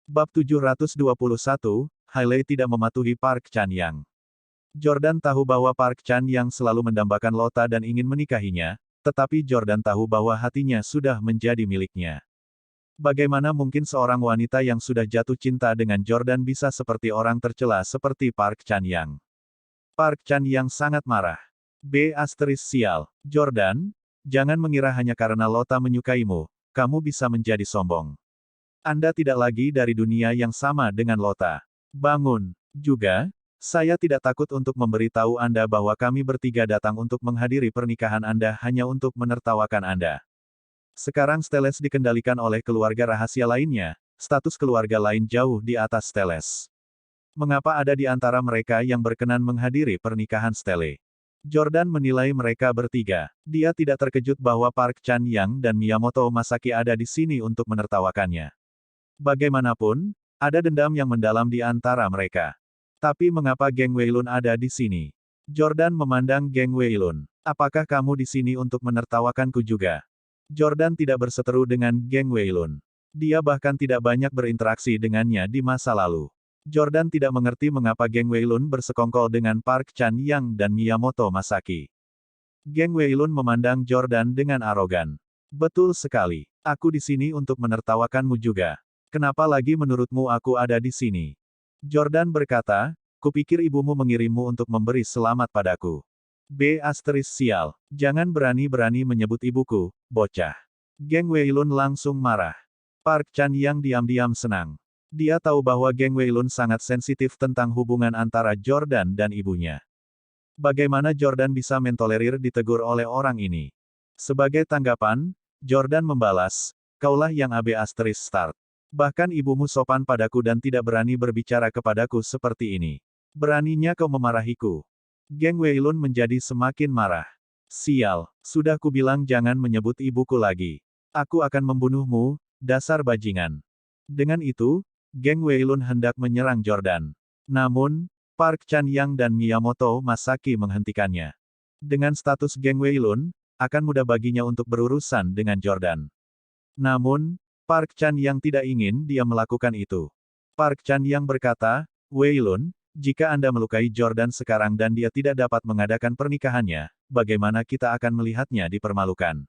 Bab 721, Hailey tidak mematuhi Park Chan-yang. Jordan tahu bahwa Park Chan-yang selalu mendambakan Lota dan ingin menikahinya, tetapi Jordan tahu bahwa hatinya sudah menjadi miliknya. Bagaimana mungkin seorang wanita yang sudah jatuh cinta dengan Jordan bisa seperti orang tercela seperti Park Chan-yang? Park Chan-yang sangat marah. Sial. Jordan, jangan mengira hanya karena Lota menyukaimu, kamu bisa menjadi sombong. Anda tidak lagi dari dunia yang sama dengan Lota. Bangun. Juga, saya tidak takut untuk memberitahu Anda bahwa kami bertiga datang untuk menghadiri pernikahan Anda hanya untuk menertawakan Anda. Sekarang Steles dikendalikan oleh keluarga rahasia lainnya, status keluarga lain jauh di atas Steles. Mengapa ada di antara mereka yang berkenan menghadiri pernikahan Stele? Jordan menilai mereka bertiga. Dia tidak terkejut bahwa Park Chan-yang dan Miyamoto Masaki ada di sini untuk menertawakannya. Bagaimanapun, ada dendam yang mendalam di antara mereka. Tapi mengapa Geng Weilun ada di sini? Jordan memandang Geng Weilun. Apakah kamu di sini untuk menertawakanku juga? Jordan tidak berseteru dengan Geng Weilun. Dia bahkan tidak banyak berinteraksi dengannya di masa lalu. Jordan tidak mengerti mengapa Geng Weilun bersekongkol dengan Park Chan-yang dan Miyamoto Masaki. Geng Weilun memandang Jordan dengan arogan. Betul sekali. Aku di sini untuk menertawakanmu juga. Kenapa lagi menurutmu aku ada di sini? Jordan berkata, kupikir ibumu mengirimmu untuk memberi selamat padaku. Sial. Jangan berani-berani menyebut ibuku, bocah. Geng Weilun langsung marah. Park Chan-yang diam-diam senang. Dia tahu bahwa Geng Weilun sangat sensitif tentang hubungan antara Jordan dan ibunya. Bagaimana Jordan bisa mentolerir ditegur oleh orang ini? Sebagai tanggapan, Jordan membalas, kaulah yang start. Bahkan ibumu sopan padaku dan tidak berani berbicara kepadaku seperti ini. Beraninya kau memarahiku. Geng Weilun menjadi semakin marah. Sial, sudah kubilang jangan menyebut ibuku lagi. Aku akan membunuhmu, dasar bajingan. Dengan itu, Geng Weilun hendak menyerang Jordan. Namun, Park Chan-yang dan Miyamoto Masaki menghentikannya. Dengan status Geng Weilun, akan mudah baginya untuk berurusan dengan Jordan. Namun, Park Chan-yang tidak ingin dia melakukan itu. Park Chan-yang berkata, Weilun, jika Anda melukai Jordan sekarang dan dia tidak dapat mengadakan pernikahannya, bagaimana kita akan melihatnya dipermalukan?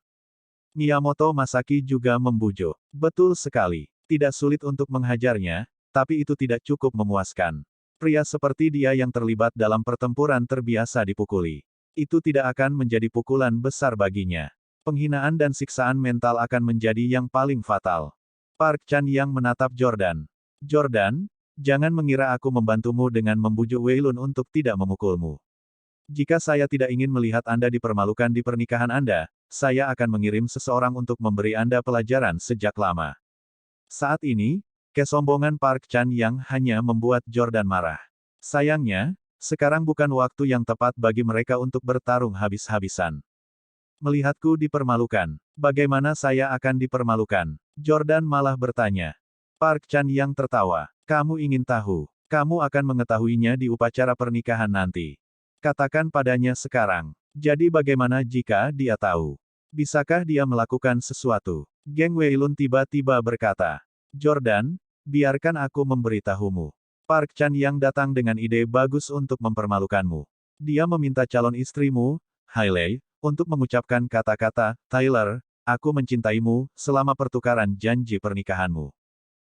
Miyamoto Masaki juga membujuk. Betul sekali. Tidak sulit untuk menghajarnya, tapi itu tidak cukup memuaskan. Pria seperti dia yang terlibat dalam pertempuran terbiasa dipukuli. Itu tidak akan menjadi pukulan besar baginya. Penghinaan dan siksaan mental akan menjadi yang paling fatal. Park Chan-yang menatap Jordan. Jordan, jangan mengira aku membantumu dengan membujuk Weilun untuk tidak memukulmu. Jika saya tidak ingin melihat Anda dipermalukan di pernikahan Anda, saya akan mengirim seseorang untuk memberi Anda pelajaran sejak lama. Saat ini, kesombongan Park Chan-yang hanya membuat Jordan marah. Sayangnya, sekarang bukan waktu yang tepat bagi mereka untuk bertarung habis-habisan. Melihatku dipermalukan. Bagaimana saya akan dipermalukan? Jordan malah bertanya. Park Chan-yang tertawa. Kamu ingin tahu? Kamu akan mengetahuinya di upacara pernikahan nanti. Katakan padanya sekarang. Jadi bagaimana jika dia tahu? Bisakah dia melakukan sesuatu? Geng Weilun tiba-tiba berkata, Jordan, biarkan aku memberitahumu. Park Chan-yang datang dengan ide bagus untuk mempermalukanmu. Dia meminta calon istrimu, Hailey, untuk mengucapkan kata-kata, Tyler, aku mencintaimu, selama pertukaran janji pernikahanmu.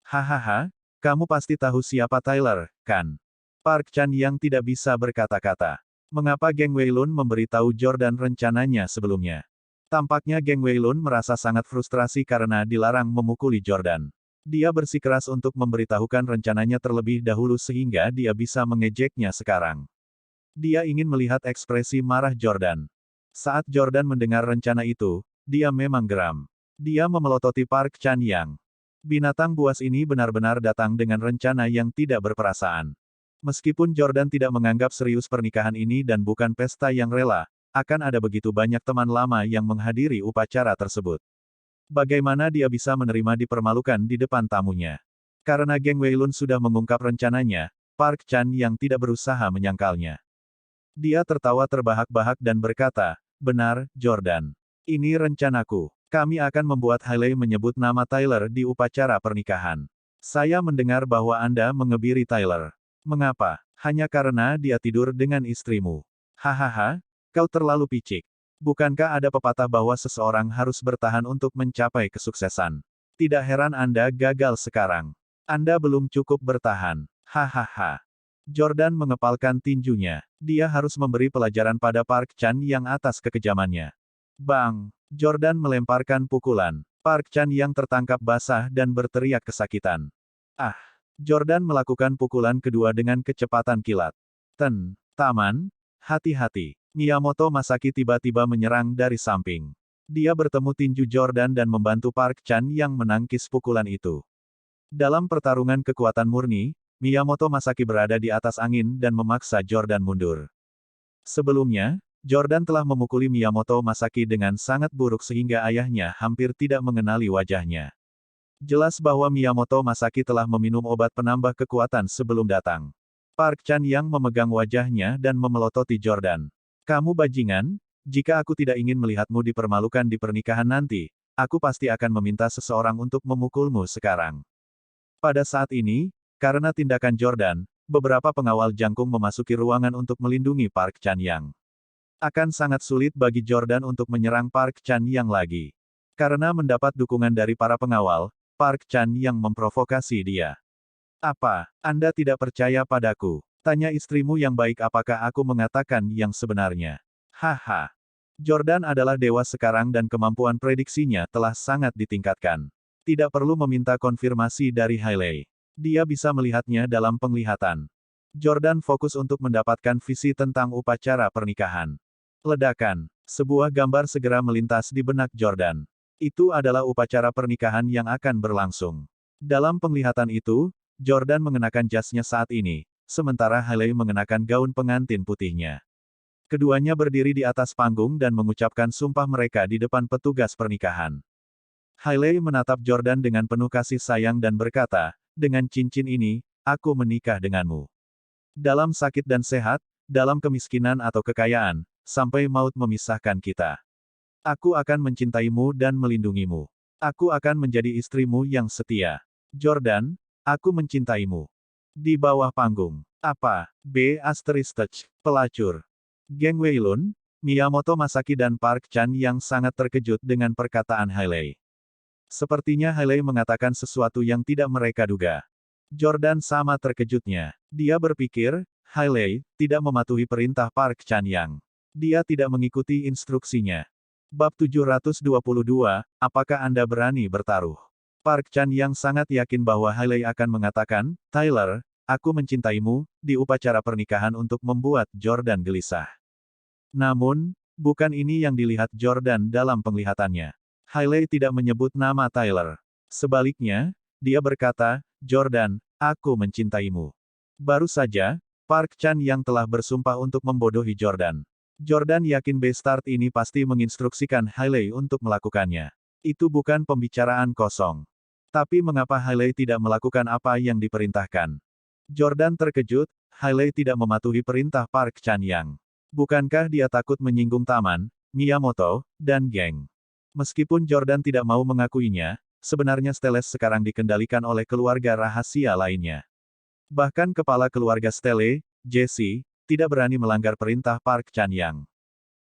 Hahaha, kamu pasti tahu siapa Tyler, kan? Park Chan-yang tidak bisa berkata-kata. Mengapa Geng Weilun memberitahu Jordan rencananya sebelumnya? Tampaknya Geng Weilun merasa sangat frustrasi karena dilarang memukuli Jordan. Dia bersikeras untuk memberitahukan rencananya terlebih dahulu sehingga dia bisa mengejeknya sekarang. Dia ingin melihat ekspresi marah Jordan. Saat Jordan mendengar rencana itu, dia memang geram. Dia memelototi Park Chan-yang. Binatang buas ini benar-benar datang dengan rencana yang tidak berperasaan. Meskipun Jordan tidak menganggap serius pernikahan ini dan bukan pesta yang rela, akan ada begitu banyak teman lama yang menghadiri upacara tersebut. Bagaimana dia bisa menerima dipermalukan di depan tamunya? Karena Geng Weilun sudah mengungkap rencananya, Park Chan-yang tidak berusaha menyangkalnya. Dia tertawa terbahak-bahak dan berkata, benar, Jordan. Ini rencanaku. Kami akan membuat Hailey menyebut nama Tyler di upacara pernikahan. Saya mendengar bahwa Anda mengebiri Tyler. Mengapa? Hanya karena dia tidur dengan istrimu. Hahaha, kau terlalu picik. Bukankah ada pepatah bahwa seseorang harus bertahan untuk mencapai kesuksesan? Tidak heran Anda gagal sekarang. Anda belum cukup bertahan. Hahaha. Jordan mengepalkan tinjunya. Dia harus memberi pelajaran pada Park Chan yang atas kekejamannya. Bang! Jordan melemparkan pukulan. Park Chan yang tertangkap basah dan berteriak kesakitan. Ah! Jordan melakukan pukulan kedua dengan kecepatan kilat. Taman, hati-hati. Miyamoto Masaki tiba-tiba menyerang dari samping. Dia bertemu tinju Jordan dan membantu Park Chan yang menangkis pukulan itu. Dalam pertarungan kekuatan murni, Miyamoto Masaki berada di atas angin dan memaksa Jordan mundur. Sebelumnya, Jordan telah memukuli Miyamoto Masaki dengan sangat buruk sehingga ayahnya hampir tidak mengenali wajahnya. Jelas bahwa Miyamoto Masaki telah meminum obat penambah kekuatan sebelum datang. Park Chan yang memegang wajahnya dan memelototi Jordan. Kamu bajingan, jika aku tidak ingin melihatmu dipermalukan di pernikahan nanti, aku pasti akan meminta seseorang untuk memukulmu sekarang. Pada saat ini, karena tindakan Jordan, beberapa pengawal jangkung memasuki ruangan untuk melindungi Park Chan Yang. Akan sangat sulit bagi Jordan untuk menyerang Park Chan Yang lagi. Karena mendapat dukungan dari para pengawal, Park Chan Yang memprovokasi dia. Apa, Anda tidak percaya padaku? Tanya istrimu yang baik apakah aku mengatakan yang sebenarnya. Haha. Jordan adalah dewa sekarang dan kemampuan prediksinya telah sangat ditingkatkan. Tidak perlu meminta konfirmasi dari Hailey. Dia bisa melihatnya dalam penglihatan. Jordan fokus untuk mendapatkan visi tentang upacara pernikahan. Ledakan. Sebuah gambar segera melintas di benak Jordan. Itu adalah upacara pernikahan yang akan berlangsung. Dalam penglihatan itu, Jordan mengenakan jasnya saat ini, sementara Hailey mengenakan gaun pengantin putihnya. Keduanya berdiri di atas panggung dan mengucapkan sumpah mereka di depan petugas pernikahan. Hailey menatap Jordan dengan penuh kasih sayang dan berkata, dengan cincin ini, aku menikah denganmu. Dalam sakit dan sehat, dalam kemiskinan atau kekayaan, sampai maut memisahkan kita. Aku akan mencintaimu dan melindungimu. Aku akan menjadi istrimu yang setia. Jordan, aku mencintaimu. Di bawah panggung. Apa? Pelacur. Geng Weilun, Miyamoto Masaki dan Park Chan yang sangat terkejut dengan perkataan Hailey. Sepertinya Hailey mengatakan sesuatu yang tidak mereka duga. Jordan sama terkejutnya. Dia berpikir, Hailey tidak mematuhi perintah Park Chan Yang. Dia tidak mengikuti instruksinya. Bab 722, apakah Anda berani bertaruh? Park Chan Yang sangat yakin bahwa Hailey akan mengatakan, Tyler, aku mencintaimu, di upacara pernikahan untuk membuat Jordan gelisah. Namun, bukan ini yang dilihat Jordan dalam penglihatannya. Hailey tidak menyebut nama Tyler. Sebaliknya, dia berkata, Jordan, aku mencintaimu. Baru saja, Park Chan yang telah bersumpah untuk membodohi Jordan. Jordan yakin Bastard ini pasti menginstruksikan Hailey untuk melakukannya. Itu bukan pembicaraan kosong. Tapi mengapa Hailey tidak melakukan apa yang diperintahkan? Jordan terkejut, Hailey tidak mematuhi perintah Park Chan Yang. Bukankah dia takut menyinggung Taman, Miyamoto, dan geng? Meskipun Jordan tidak mau mengakuinya, sebenarnya Steles sekarang dikendalikan oleh keluarga rahasia lainnya. Bahkan kepala keluarga Stele, Jesse, tidak berani melanggar perintah Park Chan Yang.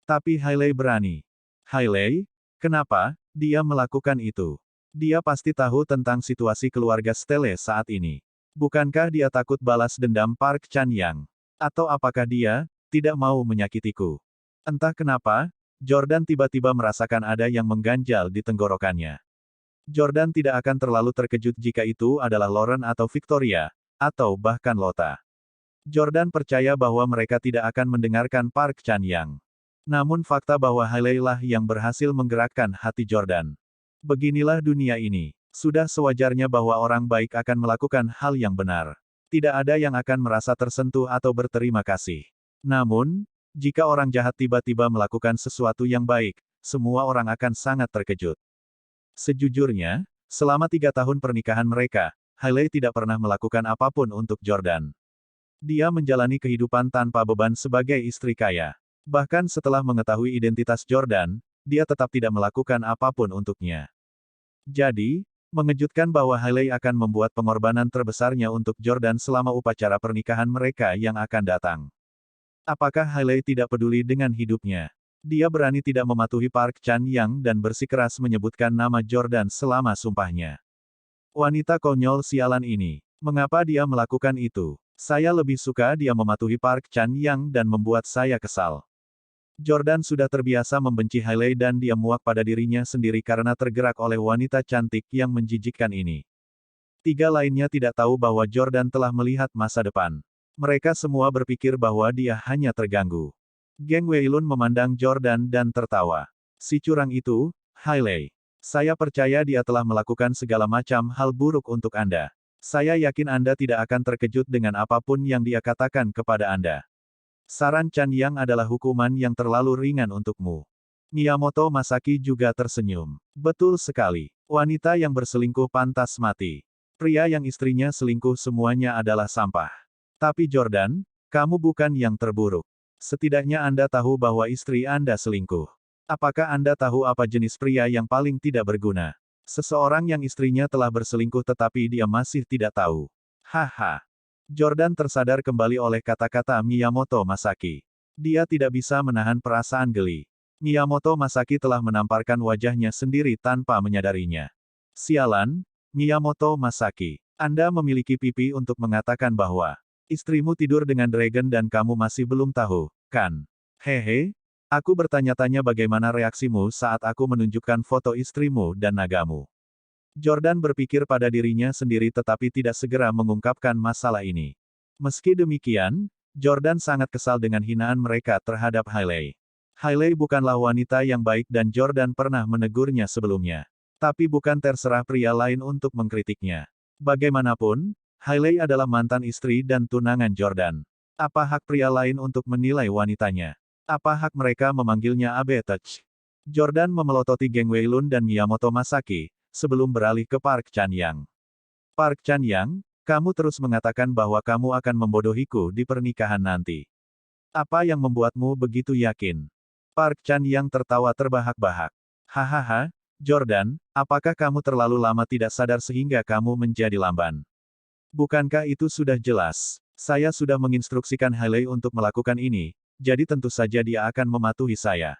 Tapi Hailey berani. Hailey? Kenapa dia melakukan itu? Dia pasti tahu tentang situasi keluarga Stele saat ini. Bukankah dia takut balas dendam Park Chan Yang? Atau apakah dia tidak mau menyakitiku? Entah kenapa, Jordan tiba-tiba merasakan ada yang mengganjal di tenggorokannya. Jordan tidak akan terlalu terkejut jika itu adalah Lauren atau Victoria, atau bahkan Lota. Jordan percaya bahwa mereka tidak akan mendengarkan Park Chan Yang. Namun fakta bahwa Hailey lah yang berhasil menggerakkan hati Jordan. Beginilah dunia ini. Sudah sewajarnya bahwa orang baik akan melakukan hal yang benar. Tidak ada yang akan merasa tersentuh atau berterima kasih. Namun, jika orang jahat tiba-tiba melakukan sesuatu yang baik, semua orang akan sangat terkejut. Sejujurnya, selama 3 tahun pernikahan mereka, Hailey tidak pernah melakukan apapun untuk Jordan. Dia menjalani kehidupan tanpa beban sebagai istri kaya. Bahkan setelah mengetahui identitas Jordan, dia tetap tidak melakukan apapun untuknya. Jadi, Mengejutkan bahwa Hailey akan membuat pengorbanan terbesarnya untuk Jordan selama upacara pernikahan mereka yang akan datang. Apakah Hailey tidak peduli dengan hidupnya? Dia berani tidak mematuhi Park Chan-yang dan bersikeras menyebutkan nama Jordan selama sumpahnya. Wanita konyol sialan ini. Mengapa dia melakukan itu? Saya lebih suka dia mematuhi Park Chan-yang dan membuat saya kesal. Jordan sudah terbiasa membenci Hailey dan dia muak pada dirinya sendiri karena tergerak oleh wanita cantik yang menjijikkan ini. Tiga lainnya tidak tahu bahwa Jordan telah melihat masa depan. Mereka semua berpikir bahwa dia hanya terganggu. Geng Weilun memandang Jordan dan tertawa. Si curang itu, Hailey. Saya percaya dia telah melakukan segala macam hal buruk untuk Anda. Saya yakin Anda tidak akan terkejut dengan apapun yang dia katakan kepada Anda. Saran Chan Yang adalah hukuman yang terlalu ringan untukmu. Miyamoto Masaki juga tersenyum. Betul sekali. Wanita yang berselingkuh pantas mati. Pria yang istrinya selingkuh semuanya adalah sampah. Tapi Jordan, kamu bukan yang terburuk. Setidaknya Anda tahu bahwa istri Anda selingkuh. Apakah Anda tahu apa jenis pria yang paling tidak berguna? Seseorang yang istrinya telah berselingkuh tetapi dia masih tidak tahu. Haha. Jordan tersadar kembali oleh kata-kata Miyamoto Masaki. Dia tidak bisa menahan perasaan geli. Miyamoto Masaki telah menamparkan wajahnya sendiri tanpa menyadarinya. Sialan, Miyamoto Masaki. Anda memiliki pipi untuk mengatakan bahwa istrimu tidur dengan Dragon dan kamu masih belum tahu, kan? Hehe, aku bertanya-tanya bagaimana reaksimu saat aku menunjukkan foto istrimu dan nagamu. Jordan berpikir pada dirinya sendiri tetapi tidak segera mengungkapkan masalah ini. Meski demikian, Jordan sangat kesal dengan hinaan mereka terhadap Hailey. Hailey bukanlah wanita yang baik dan Jordan pernah menegurnya sebelumnya. Tapi bukan terserah pria lain untuk mengkritiknya. Bagaimanapun, Hailey adalah mantan istri dan tunangan Jordan. Apa hak pria lain untuk menilai wanitanya? Apa hak mereka memanggilnya Abe Touch? Jordan memelototi geng Weilun dan Miyamoto Masaki, sebelum beralih ke Park Chan-yang. Park Chan-yang, kamu terus mengatakan bahwa kamu akan membodohiku di pernikahan nanti. Apa yang membuatmu begitu yakin? Park Chan-yang tertawa terbahak-bahak. Hahaha, Jordan, apakah kamu terlalu lama tidak sadar sehingga kamu menjadi lamban? Bukankah itu sudah jelas? Saya sudah menginstruksikan Hailey untuk melakukan ini, jadi tentu saja dia akan mematuhi saya.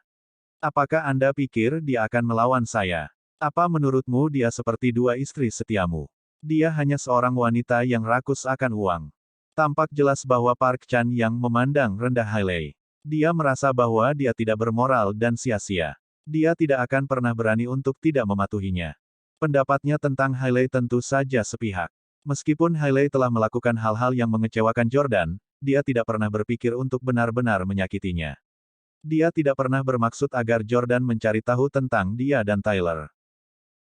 Apakah Anda pikir dia akan melawan saya? Apa menurutmu dia seperti dua istri setiamu? Dia hanya seorang wanita yang rakus akan uang. Tampak jelas bahwa Park Chan yang memandang rendah Hailey. Dia merasa bahwa dia tidak bermoral dan sia-sia. Dia tidak akan pernah berani untuk tidak mematuhinya. Pendapatnya tentang Hailey tentu saja sepihak. Meskipun Hailey telah melakukan hal-hal yang mengecewakan Jordan, dia tidak pernah berpikir untuk benar-benar menyakitinya. Dia tidak pernah bermaksud agar Jordan mencari tahu tentang dia dan Tyler.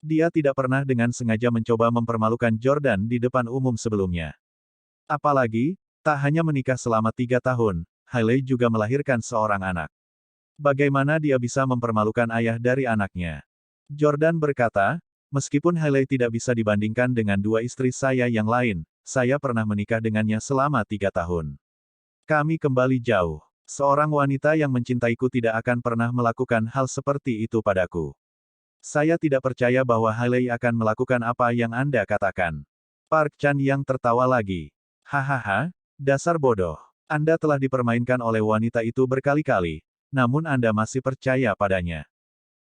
Dia tidak pernah dengan sengaja mencoba mempermalukan Jordan di depan umum sebelumnya. Apalagi, tak hanya menikah selama 3 tahun, Hailey juga melahirkan seorang anak. Bagaimana dia bisa mempermalukan ayah dari anaknya? Jordan berkata, meskipun Hailey tidak bisa dibandingkan dengan dua istri saya yang lain, saya pernah menikah dengannya selama 3 tahun. Kami kembali jauh. Seorang wanita yang mencintaiku tidak akan pernah melakukan hal seperti itu padaku. Saya tidak percaya bahwa Hailey akan melakukan apa yang Anda katakan. Park Chan yang tertawa lagi. Hahaha, dasar bodoh. Anda telah dipermainkan oleh wanita itu berkali-kali, namun Anda masih percaya padanya.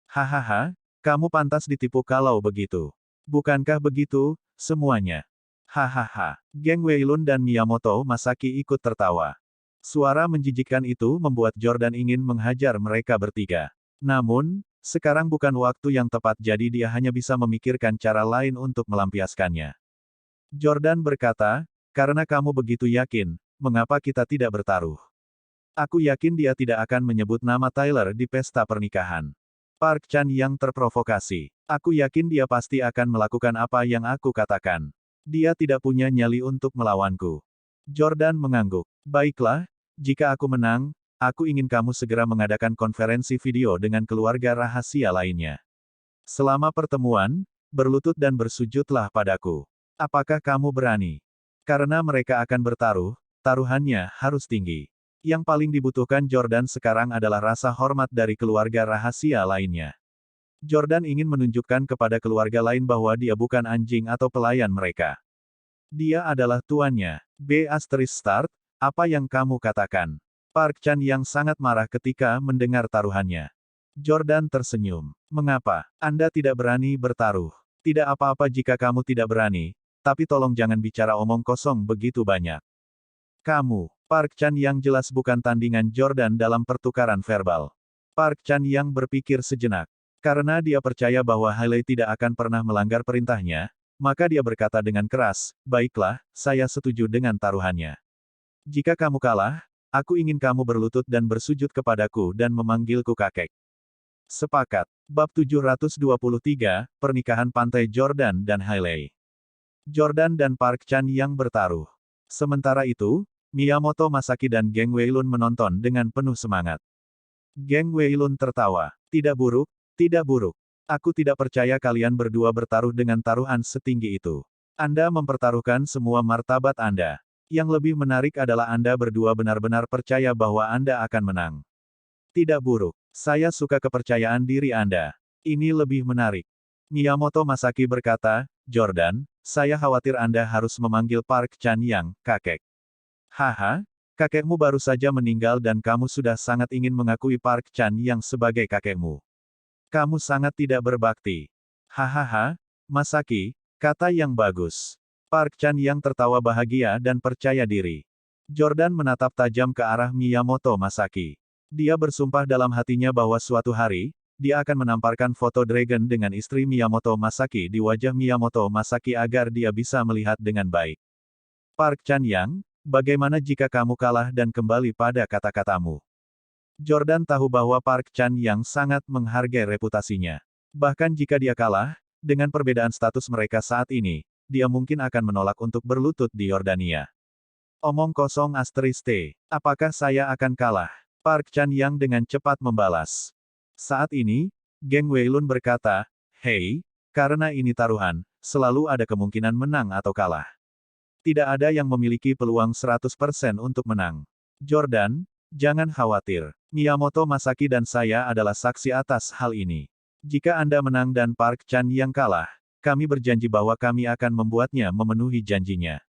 Hahaha, kamu pantas ditipu kalau begitu. Bukankah begitu, semuanya? Hahaha. Geng Weilun dan Miyamoto Masaki ikut tertawa. Suara menjijikkan itu membuat Jordan ingin menghajar mereka bertiga. Namun, sekarang bukan waktu yang tepat jadi dia hanya bisa memikirkan cara lain untuk melampiaskannya. Jordan berkata, karena kamu begitu yakin, mengapa kita tidak bertaruh? Aku yakin dia tidak akan menyebut nama Tyler di pesta pernikahan. Park Chan yang terprovokasi. Aku yakin dia pasti akan melakukan apa yang aku katakan. Dia tidak punya nyali untuk melawanku. Jordan mengangguk. Baiklah, jika aku menang, aku ingin kamu segera mengadakan konferensi video dengan keluarga rahasia lainnya. Selama pertemuan, berlutut dan bersujudlah padaku. Apakah kamu berani? Karena mereka akan bertaruh, taruhannya harus tinggi. Yang paling dibutuhkan Jordan sekarang adalah rasa hormat dari keluarga rahasia lainnya. Jordan ingin menunjukkan kepada keluarga lain bahwa dia bukan anjing atau pelayan mereka. Dia adalah tuannya. Start, apa yang kamu katakan? Park Chan yang sangat marah ketika mendengar taruhannya. Jordan tersenyum. Mengapa? Anda tidak berani bertaruh. Tidak apa-apa jika kamu tidak berani, tapi tolong jangan bicara omong kosong begitu banyak. Kamu, Park Chan yang jelas bukan tandingan Jordan dalam pertukaran verbal. Park Chan yang berpikir sejenak. Karena dia percaya bahwa Hailey tidak akan pernah melanggar perintahnya, maka dia berkata dengan keras, baiklah, saya setuju dengan taruhannya. Jika kamu kalah, aku ingin kamu berlutut dan bersujud kepadaku dan memanggilku kakek. Sepakat. Bab 723, Pernikahan Pantai Jordan dan Hailey. Jordan dan Park Chan yang bertaruh. Sementara itu, Miyamoto Masaki dan Geng Weilun menonton dengan penuh semangat. Geng Weilun tertawa. Tidak buruk, tidak buruk. Aku tidak percaya kalian berdua bertaruh dengan taruhan setinggi itu. Anda mempertaruhkan semua martabat Anda. Yang lebih menarik adalah Anda berdua benar-benar percaya bahwa Anda akan menang. Tidak buruk. Saya suka kepercayaan diri Anda. Ini lebih menarik. Miyamoto Masaki berkata, Jordan, saya khawatir Anda harus memanggil Park Chan yang kakek. Haha, kakekmu baru saja meninggal dan kamu sudah sangat ingin mengakui Park Chan yang sebagai kakekmu. Kamu sangat tidak berbakti. Hahaha, Masaki, kata yang bagus. Park Chan yang tertawa bahagia dan percaya diri. Jordan menatap tajam ke arah Miyamoto Masaki. Dia bersumpah dalam hatinya bahwa suatu hari, dia akan menamparkan foto Dragon dengan istri Miyamoto Masaki di wajah Miyamoto Masaki agar dia bisa melihat dengan baik. Park Chan yang, bagaimana jika kamu kalah dan kembali pada kata-katamu? Jordan tahu bahwa Park Chan yang sangat menghargai reputasinya. Bahkan jika dia kalah, dengan perbedaan status mereka saat ini, dia mungkin akan menolak untuk berlutut di Yordania. Omong kosong *T. Apakah saya akan kalah? Park Chan yang dengan cepat membalas. Saat ini, Geng Weilun berkata, hei, karena ini taruhan, selalu ada kemungkinan menang atau kalah. Tidak ada yang memiliki peluang 100% untuk menang. Jordan, jangan khawatir. Miyamoto Masaki dan saya adalah saksi atas hal ini. Jika Anda menang dan Park Chan yang kalah, kami berjanji bahwa kami akan membuatnya memenuhi janjinya.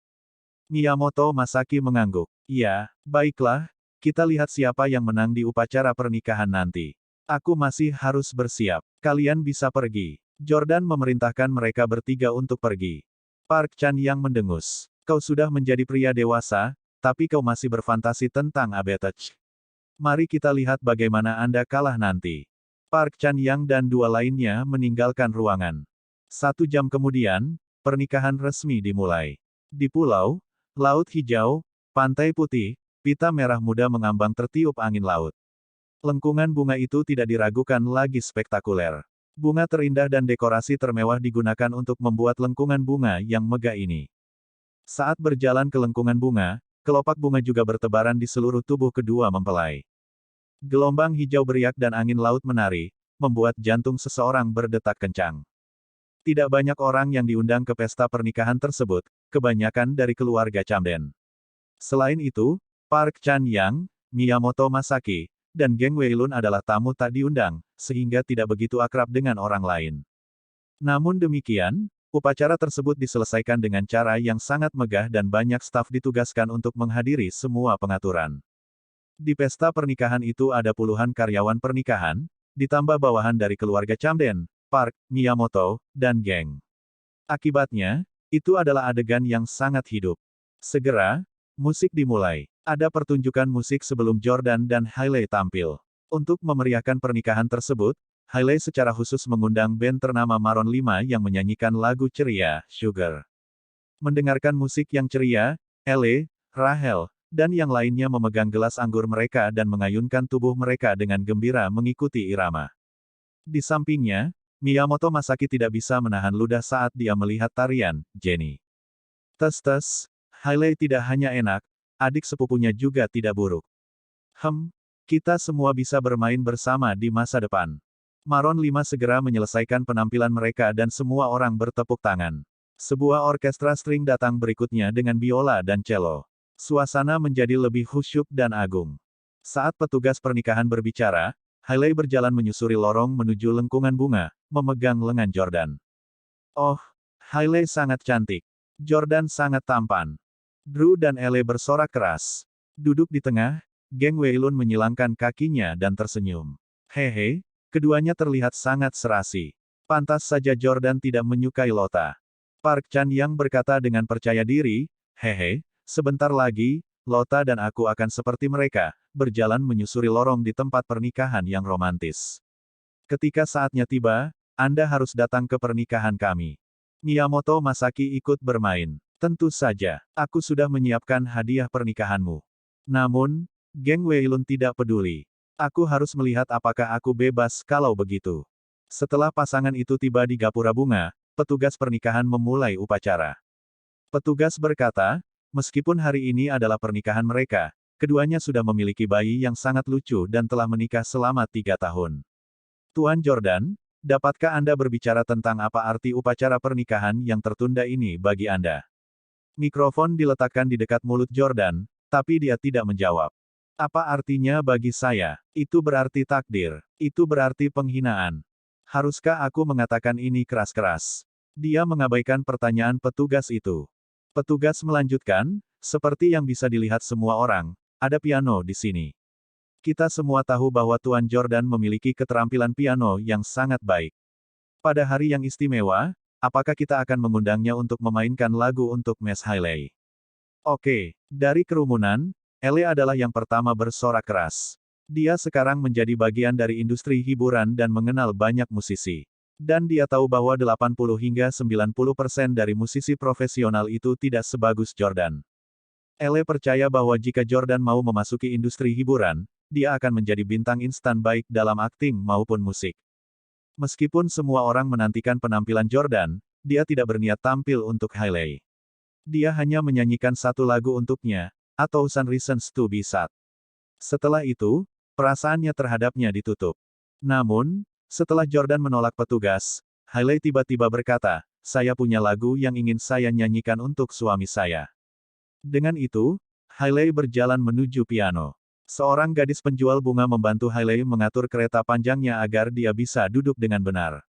Miyamoto Masaki mengangguk. Ya, baiklah, kita lihat siapa yang menang di upacara pernikahan nanti. Aku masih harus bersiap. Kalian bisa pergi. Jordan memerintahkan mereka bertiga untuk pergi. Park Chan yang mendengus. Kau sudah menjadi pria dewasa, tapi kau masih berfantasi tentang Abetech. Mari kita lihat bagaimana Anda kalah nanti. Park Chan yang dan dua lainnya meninggalkan ruangan. 1 jam kemudian, pernikahan resmi dimulai. Di pulau, Laut Hijau, Pantai Putih, pita merah muda mengambang tertiup angin laut. Lengkungan bunga itu tidak diragukan lagi spektakuler. Bunga terindah dan dekorasi termewah digunakan untuk membuat lengkungan bunga yang megah ini. Saat berjalan ke lengkungan bunga, kelopak bunga juga bertebaran di seluruh tubuh kedua mempelai. Gelombang hijau beriak dan angin laut menari, membuat jantung seseorang berdetak kencang. Tidak banyak orang yang diundang ke pesta pernikahan tersebut, kebanyakan dari keluarga Camden. Selain itu, Park Chan yang, Miyamoto Masaki, dan Geng Weilun adalah tamu tak diundang, sehingga tidak begitu akrab dengan orang lain. Namun demikian, upacara tersebut diselesaikan dengan cara yang sangat megah dan banyak staf ditugaskan untuk menghadiri semua pengaturan. Di pesta pernikahan itu ada puluhan karyawan pernikahan, ditambah bawahan dari keluarga Camden, Park, Miyamoto, dan Geng. Akibatnya, itu adalah adegan yang sangat hidup. Segera, musik dimulai. Ada pertunjukan musik sebelum Jordan dan Hailey tampil. Untuk memeriahkan pernikahan tersebut, Hailey secara khusus mengundang band ternama Maroon 5 yang menyanyikan lagu ceria, Sugar. Mendengarkan musik yang ceria, Elle, Rahel, dan yang lainnya memegang gelas anggur mereka dan mengayunkan tubuh mereka dengan gembira mengikuti irama. Di sampingnya, Miyamoto Masaki tidak bisa menahan ludah saat dia melihat tarian, Jenny. Tes-tes, Hailey tidak hanya enak, adik sepupunya juga tidak buruk. Kita semua bisa bermain bersama di masa depan. Maroon 5 segera menyelesaikan penampilan mereka dan semua orang bertepuk tangan. Sebuah orkestra string datang berikutnya dengan biola dan cello. Suasana menjadi lebih khusyuk dan agung. Saat petugas pernikahan berbicara, Hailey berjalan menyusuri lorong menuju lengkungan bunga, memegang lengan Jordan. Oh, Hailey sangat cantik. Jordan sangat tampan. Drew dan Elle bersorak keras. Duduk di tengah, Geng Weilun menyilangkan kakinya dan tersenyum. Hehe, keduanya terlihat sangat serasi. Pantas saja Jordan tidak menyukai Lota. Park Chan-yang berkata dengan percaya diri, hehe, sebentar lagi, Lota dan aku akan seperti mereka, berjalan menyusuri lorong di tempat pernikahan yang romantis. Ketika saatnya tiba, Anda harus datang ke pernikahan kami. Miyamoto Masaki ikut bermain. Tentu saja, aku sudah menyiapkan hadiah pernikahanmu. Namun, Geng Weilun tidak peduli. Aku harus melihat apakah aku bebas kalau begitu. Setelah pasangan itu tiba di gapura bunga, petugas pernikahan memulai upacara. Petugas berkata, meskipun hari ini adalah pernikahan mereka, keduanya sudah memiliki bayi yang sangat lucu dan telah menikah selama 3 tahun. Tuan Jordan, dapatkah Anda berbicara tentang apa arti upacara pernikahan yang tertunda ini bagi Anda? Mikrofon diletakkan di dekat mulut Jordan, tapi dia tidak menjawab. Apa artinya bagi saya? Itu berarti takdir. Itu berarti penghinaan. Haruskah aku mengatakan ini keras-keras? Dia mengabaikan pertanyaan petugas itu. Petugas melanjutkan, seperti yang bisa dilihat semua orang, ada piano di sini. Kita semua tahu bahwa Tuan Jordan memiliki keterampilan piano yang sangat baik. Pada hari yang istimewa, apakah kita akan mengundangnya untuk memainkan lagu untuk Miss Hailey? Oke, dari kerumunan, Elle adalah yang pertama bersorak keras. Dia sekarang menjadi bagian dari industri hiburan dan mengenal banyak musisi. Dan dia tahu bahwa 80 hingga 90% dari musisi profesional itu tidak sebagus Jordan. Elle percaya bahwa jika Jordan mau memasuki industri hiburan, dia akan menjadi bintang instan baik dalam akting maupun musik. Meskipun semua orang menantikan penampilan Jordan, dia tidak berniat tampil untuk Hailey. Dia hanya menyanyikan satu lagu untuknya, atau Some Reasons to Be Sad. Setelah itu, perasaannya terhadapnya ditutup. Namun, setelah Jordan menolak petugas, Hailey tiba-tiba berkata, saya punya lagu yang ingin saya nyanyikan untuk suami saya. Dengan itu, Hailey berjalan menuju piano. Seorang gadis penjual bunga membantu Hailey mengatur kereta panjangnya agar dia bisa duduk dengan benar.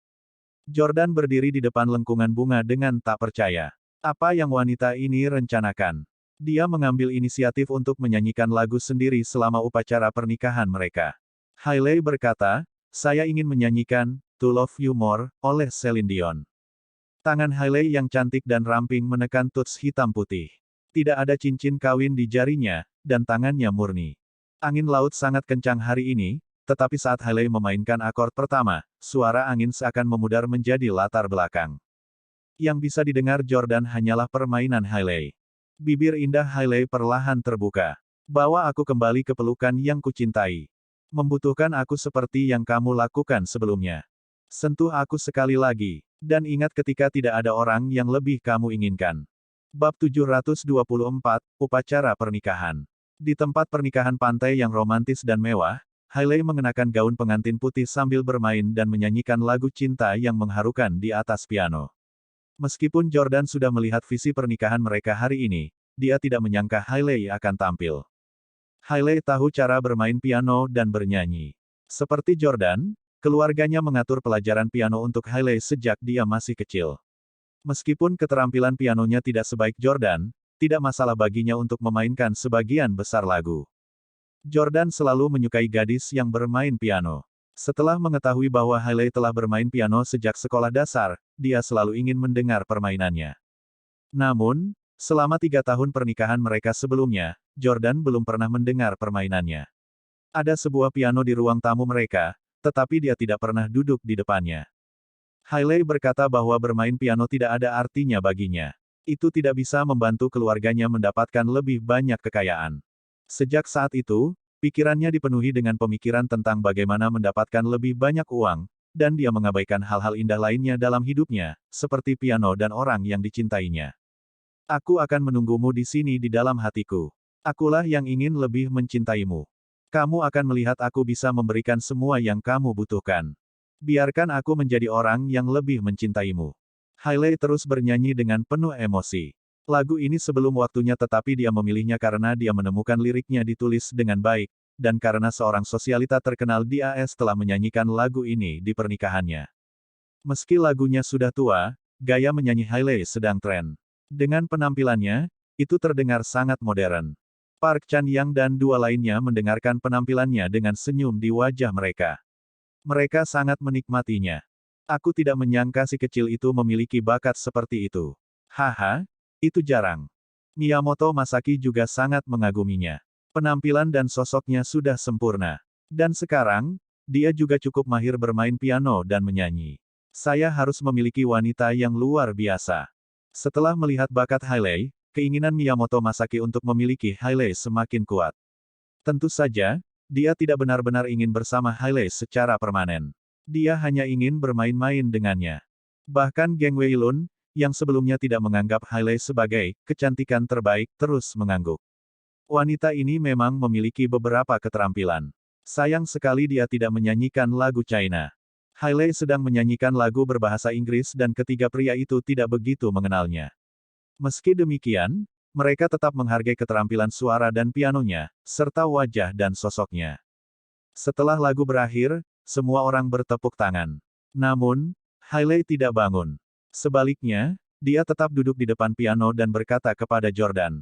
Jordan berdiri di depan lengkungan bunga dengan tak percaya. Apa yang wanita ini rencanakan? Dia mengambil inisiatif untuk menyanyikan lagu sendiri selama upacara pernikahan mereka. Hailey berkata, saya ingin menyanyikan To Love You More oleh Celine Dion. Tangan Hailey yang cantik dan ramping menekan tuts hitam putih. Tidak ada cincin kawin di jarinya, dan tangannya murni. Angin laut sangat kencang hari ini, tetapi saat Hailey memainkan akord pertama, suara angin seakan memudar menjadi latar belakang. Yang bisa didengar Jordan hanyalah permainan Hailey. Bibir indah Hailey perlahan terbuka. Bawa aku kembali ke pelukan yang kucintai. Membutuhkan aku seperti yang kamu lakukan sebelumnya. Sentuh aku sekali lagi, dan ingat ketika tidak ada orang yang lebih kamu inginkan. Bab 724, Upacara Pernikahan. Di tempat pernikahan pantai yang romantis dan mewah, Hailey mengenakan gaun pengantin putih sambil bermain dan menyanyikan lagu cinta yang mengharukan di atas piano. Meskipun Jordan sudah melihat visi pernikahan mereka hari ini, dia tidak menyangka Hailey akan tampil. Hailey tahu cara bermain piano dan bernyanyi. Seperti Jordan, keluarganya mengatur pelajaran piano untuk Hailey sejak dia masih kecil. Meskipun keterampilan pianonya tidak sebaik Jordan, tidak masalah baginya untuk memainkan sebagian besar lagu. Jordan selalu menyukai gadis yang bermain piano. Setelah mengetahui bahwa Hailey telah bermain piano sejak sekolah dasar, dia selalu ingin mendengar permainannya. Namun, selama 3 tahun pernikahan mereka sebelumnya, Jordan belum pernah mendengar permainannya. Ada sebuah piano di ruang tamu mereka, tetapi dia tidak pernah duduk di depannya. Hailey berkata bahwa bermain piano tidak ada artinya baginya. Itu tidak bisa membantu keluarganya mendapatkan lebih banyak kekayaan. Sejak saat itu, pikirannya dipenuhi dengan pemikiran tentang bagaimana mendapatkan lebih banyak uang, dan dia mengabaikan hal-hal indah lainnya dalam hidupnya, seperti piano dan orang yang dicintainya. Aku akan menunggumu di sini di dalam hatiku. Akulah yang ingin lebih mencintaimu. Kamu akan melihat aku bisa memberikan semua yang kamu butuhkan. Biarkan aku menjadi orang yang lebih mencintaimu. Hailey terus bernyanyi dengan penuh emosi. Lagu ini sebelum waktunya tetapi dia memilihnya karena dia menemukan liriknya ditulis dengan baik, dan karena seorang sosialita terkenal di AS telah menyanyikan lagu ini di pernikahannya. Meski lagunya sudah tua, gaya menyanyi Hailey sedang tren. Dengan penampilannya, itu terdengar sangat modern. Park Chan-young dan dua lainnya mendengarkan penampilannya dengan senyum di wajah mereka. Mereka sangat menikmatinya. Aku tidak menyangka si kecil itu memiliki bakat seperti itu. Haha, itu jarang. Miyamoto Masaki juga sangat mengaguminya. Penampilan dan sosoknya sudah sempurna. Dan sekarang, dia juga cukup mahir bermain piano dan menyanyi. Saya harus memiliki wanita yang luar biasa. Setelah melihat bakat Hailey, keinginan Miyamoto Masaki untuk memiliki Hailey semakin kuat. Tentu saja, dia tidak benar-benar ingin bersama Hailey secara permanen. Dia hanya ingin bermain-main dengannya. Bahkan Geng Weilun, yang sebelumnya tidak menganggap Hailey sebagai kecantikan terbaik, terus mengangguk. Wanita ini memang memiliki beberapa keterampilan. Sayang sekali dia tidak menyanyikan lagu China. Hailey sedang menyanyikan lagu berbahasa Inggris dan ketiga pria itu tidak begitu mengenalnya. Meski demikian, mereka tetap menghargai keterampilan suara dan pianonya, serta wajah dan sosoknya. Setelah lagu berakhir, semua orang bertepuk tangan. Namun, Hailey tidak bangun. Sebaliknya, dia tetap duduk di depan piano dan berkata kepada Jordan.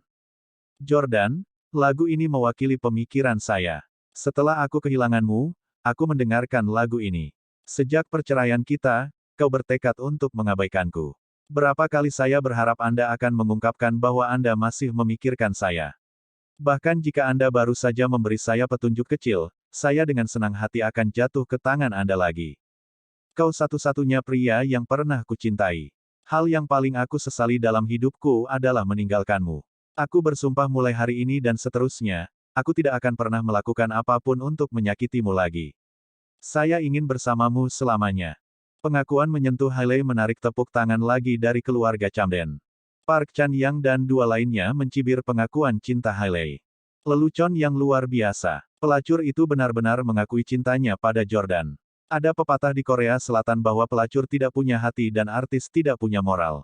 Jordan, lagu ini mewakili pemikiran saya. Setelah aku kehilanganmu, aku mendengarkan lagu ini. Sejak perceraian kita, kau bertekad untuk mengabaikanku. Berapa kali saya berharap Anda akan mengungkapkan bahwa Anda masih memikirkan saya. Bahkan jika Anda baru saja memberi saya petunjuk kecil, saya dengan senang hati akan jatuh ke tangan Anda lagi. Kau satu-satunya pria yang pernah kucintai. Hal yang paling aku sesali dalam hidupku adalah meninggalkanmu. Aku bersumpah mulai hari ini dan seterusnya, aku tidak akan pernah melakukan apapun untuk menyakitimu lagi. Saya ingin bersamamu selamanya. Pengakuan menyentuh Hailey menarik tepuk tangan lagi dari keluarga Camden. Park Chan-young dan dua lainnya mencibir pengakuan cinta Hailey. Lelucon yang luar biasa. Pelacur itu benar-benar mengakui cintanya pada Jordan. Ada pepatah di Korea Selatan bahwa pelacur tidak punya hati dan artis tidak punya moral.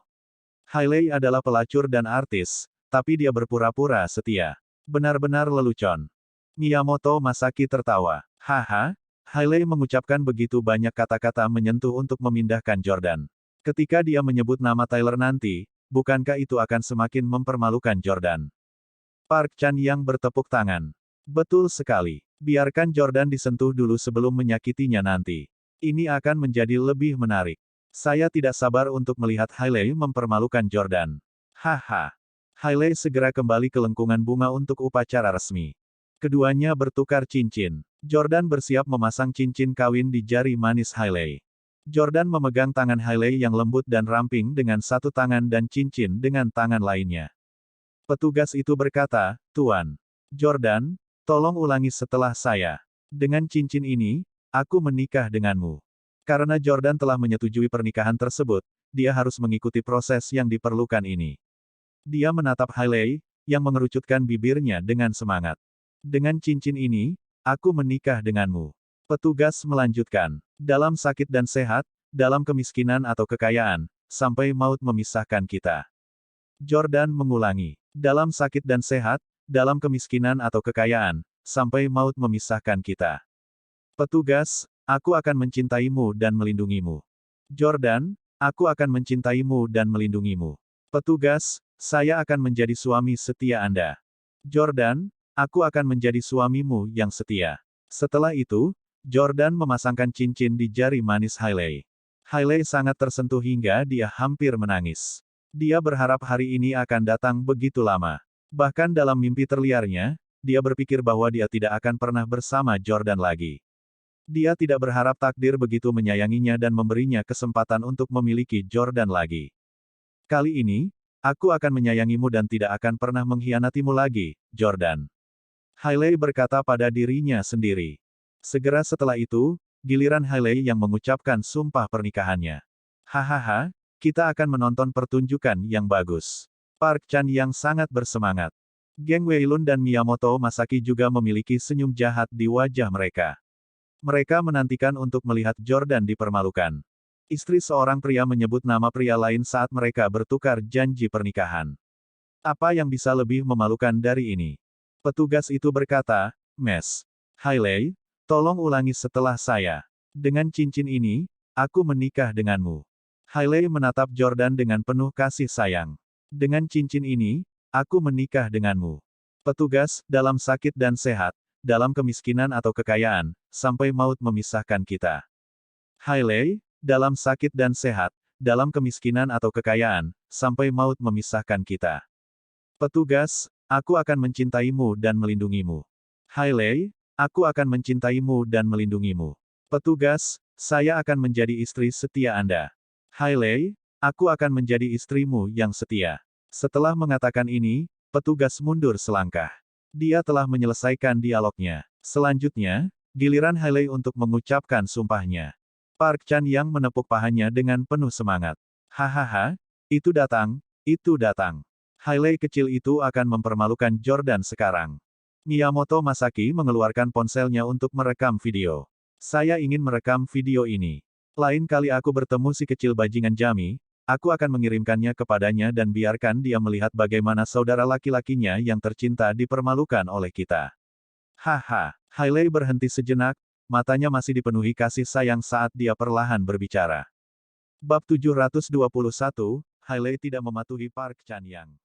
Hailey adalah pelacur dan artis, tapi dia berpura-pura setia. Benar-benar lelucon. Miyamoto Masaki tertawa. Haha, Hailey mengucapkan begitu banyak kata-kata menyentuh untuk memindahkan Jordan. Ketika dia menyebut nama Tyler nanti, bukankah itu akan semakin mempermalukan Jordan? Park Chan-young bertepuk tangan. Betul sekali. Biarkan Jordan disentuh dulu sebelum menyakitinya nanti. Ini akan menjadi lebih menarik. Saya tidak sabar untuk melihat Hailey mempermalukan Jordan. Haha. Hailey segera kembali ke lengkungan bunga untuk upacara resmi. Keduanya bertukar cincin. Jordan bersiap memasang cincin kawin di jari manis Hailey. Jordan memegang tangan Hailey yang lembut dan ramping dengan satu tangan dan cincin dengan tangan lainnya. Petugas itu berkata, "Tuan Jordan, tolong ulangi setelah saya. Dengan cincin ini, aku menikah denganmu." Karena Jordan telah menyetujui pernikahan tersebut, dia harus mengikuti proses yang diperlukan ini. Dia menatap Hailey, yang mengerucutkan bibirnya dengan semangat. Dengan cincin ini, aku menikah denganmu. Petugas melanjutkan. Dalam sakit dan sehat, dalam kemiskinan atau kekayaan, sampai maut memisahkan kita. Jordan mengulangi. Dalam sakit dan sehat, dalam kemiskinan atau kekayaan, sampai maut memisahkan kita. Petugas, aku akan mencintaimu dan melindungimu. Jordan, aku akan mencintaimu dan melindungimu. Petugas, saya akan menjadi suami setia Anda. Jordan, aku akan menjadi suamimu yang setia. Setelah itu, Jordan memasangkan cincin di jari manis Hailey. Hailey sangat tersentuh hingga dia hampir menangis. Dia berharap hari ini akan datang begitu lama. Bahkan dalam mimpi terliarnya, dia berpikir bahwa dia tidak akan pernah bersama Jordan lagi. Dia tidak berharap takdir begitu menyayanginya dan memberinya kesempatan untuk memiliki Jordan lagi. Kali ini, aku akan menyayangimu dan tidak akan pernah mengkhianatimu lagi, Jordan. Hailey berkata pada dirinya sendiri. Segera setelah itu, giliran Hailey yang mengucapkan sumpah pernikahannya. Hahaha, kita akan menonton pertunjukan yang bagus. Park Chan-young sangat bersemangat. Geng Weilun dan Miyamoto Masaki juga memiliki senyum jahat di wajah mereka. Mereka menantikan untuk melihat Jordan dipermalukan. Istri seorang pria menyebut nama pria lain saat mereka bertukar janji pernikahan. Apa yang bisa lebih memalukan dari ini? Petugas itu berkata, "Mes." Hailey, tolong ulangi setelah saya. Dengan cincin ini, aku menikah denganmu. Hailey menatap Jordan dengan penuh kasih sayang. Dengan cincin ini, aku menikah denganmu. Petugas, dalam sakit dan sehat, dalam kemiskinan atau kekayaan, sampai maut memisahkan kita. Hailey, dalam sakit dan sehat, dalam kemiskinan atau kekayaan, sampai maut memisahkan kita. Petugas, aku akan mencintaimu dan melindungimu. Hailey, aku akan mencintaimu dan melindungimu. Petugas, saya akan menjadi istri setia Anda. Hailey, aku akan menjadi istrimu yang setia. Setelah mengatakan ini, petugas mundur selangkah. Dia telah menyelesaikan dialognya. Selanjutnya, giliran Hailey untuk mengucapkan sumpahnya. Park Chan-yang menepuk pahanya dengan penuh semangat. Hahaha, itu datang, itu datang. Hailey kecil itu akan mempermalukan Jordan sekarang. Miyamoto Masaki mengeluarkan ponselnya untuk merekam video. Saya ingin merekam video ini. Lain kali aku bertemu si kecil bajingan Jami, aku akan mengirimkannya kepadanya dan biarkan dia melihat bagaimana saudara laki-lakinya yang tercinta dipermalukan oleh kita. Haha, Hailey berhenti sejenak, matanya masih dipenuhi kasih sayang saat dia perlahan berbicara. Bab 721, Hailey tidak mematuhi Park Chan-yang.